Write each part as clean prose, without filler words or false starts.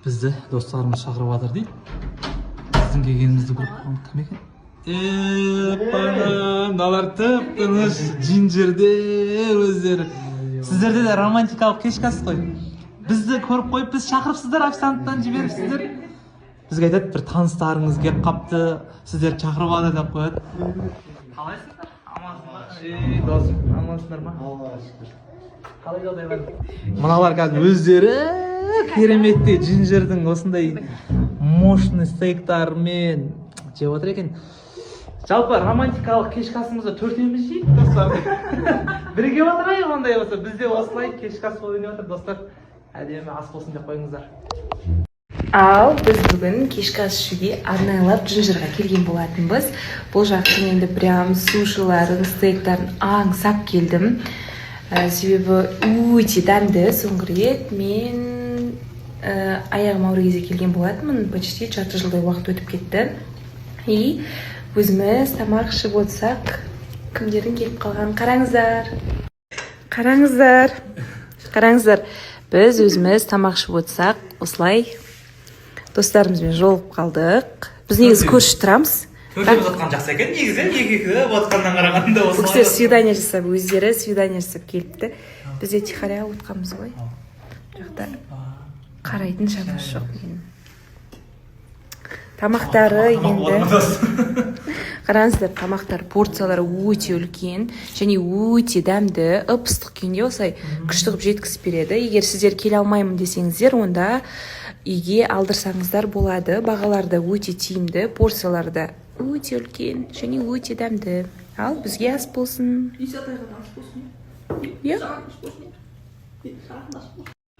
Бізді достарымыз шақырып жатыр дейді. Сіздің келгеніңізді көріп қалған кім екен? Мыналар тып-тыныш жинжерде өздері. Сіздерде де романтикалық кешкасыз ғой. Бізді көріп қойып, біз шақырыпсыздар, официанттан жіберіпсіздер. Бізге айтады, бір таныстарыңыз келіп қапты, сіздер шақырып алды деп қояды. Қалайсыңдар? Амансыңдар? Досым, амансыңдар ма? Қалай жағдайлар? Мыналар қазір өздері кереметтей жинжердің осындай мощный стейктармен жеп отыр екен. Жалпы романтикалық кешкасымызды төртеуміз жейік, достар. Бірге отырайық ондай болса, бізде осылай кешкасы ойнап отыр, достар. Әдемі ас болсын деп қойыңыздар. Ал біз бүгін кешкі ас ішуге арнайлап Джинджерға келген болатынбыз. Бұл жақтың енді прям сушиларын, стейктарын аңсап келдім. Себебі өте дәмді. Соңғы рет мен аяғым ауыр кезде келген болатынмын. Почти жарты жылдай уақыт өтіп кетті. И өзіміз тамақ ішіп отырсақ, кімдердің келіп қалғанын қараңыздар. Қараңыздар. Біз өзіміз тамақ ішіп отырсақ, осылай достарымызбен жолығып қалдық. Біз негізі көрші тұрамыз. Көршіміз отқан жақсы екен, негізі екі отқаннан қарағанда осылай. Бұл кісілер свидание жасап, өздері свидание жасап келіпті. Біз де тихаря отқанбыз ғой. Жақта қарайтын шамасы жоқ менің. Тамақтары енді... Қараңыздар, тамақтар порциялары өте үлкен және өте дәмді, ып-ыстық күйінде осылай күшті қылып жеткізіп береді. Егер сіздер келе алмаймын десеңіздер, онда үйге алдырсаңыздар болады. Бағалары да өте тиімді, порциялары да өте үлкен және өте дәмді. Ал бізге ас болсын.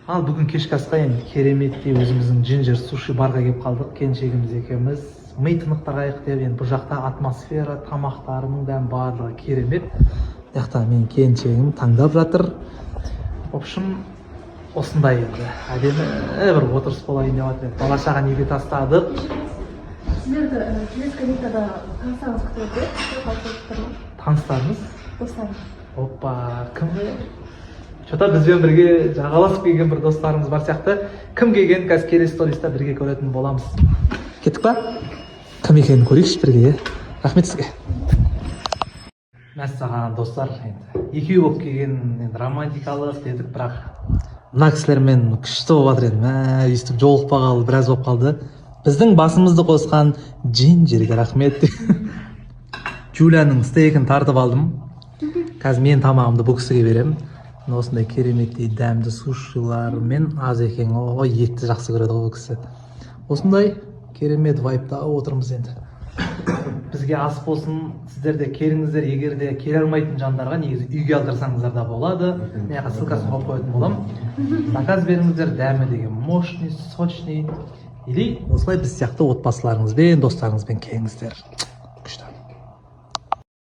Ал бүгін кешкі асқа енді кереметтей өзіміздің Джинджер суши барға келіп қалдық. Келіншегіміз екеуміз ми тынықтырайық деп, енді бұл жақта атмосфера, тамақтарының дәм барлығы керемет. Яқта мен келіншегім таңдап жатыр. В общем, осындай енді әдемі бір отырыс болайын деп жатыр. Бала шағаны үйге тастадық. Сіздерді келесі комментада таныстарыңыз күтіп отыр. Таныстарымыз? Достарыңыз. Опа, кім бе? Что-то бізбен бірге жағаласып келген бір достарымыз бар сияқты. Кім келген, қазір келесі сториста бірге көретін боламыз. Кеттік па? Кім екенін көрейікші бірге. Рахмет сізге. Мәссаған достар, екеу болып келген романтикалық дедік, бірақ мына кісілермен күшті болып жатыр еді. Өйстіп жолықпағалы біраз болып қалды. Біздің басымызды қосқан Джинджерге рахмет. Джулияның стейкін тартып алдым. Қазір мен тамағымды бұл кісіге беремін. Осындай кереметтей дәмді сушилармен аз екен. Ой, етті жақсы көреді ол кісі. Осындай керемет вайпта отырмыз енді. Бізге ас болсын, сіздер де келіңіздер. Егер де келе алмайтын жандарға негізі үйге алдырсаңыздар да болады. Мына ссылкасын қойып қоятын боламын. Заказ беріңіздер, дәмі деген мощный, сочный. Или осылай біз сияқты отбасыларыңызбен, достарыңызбен келіңіздер.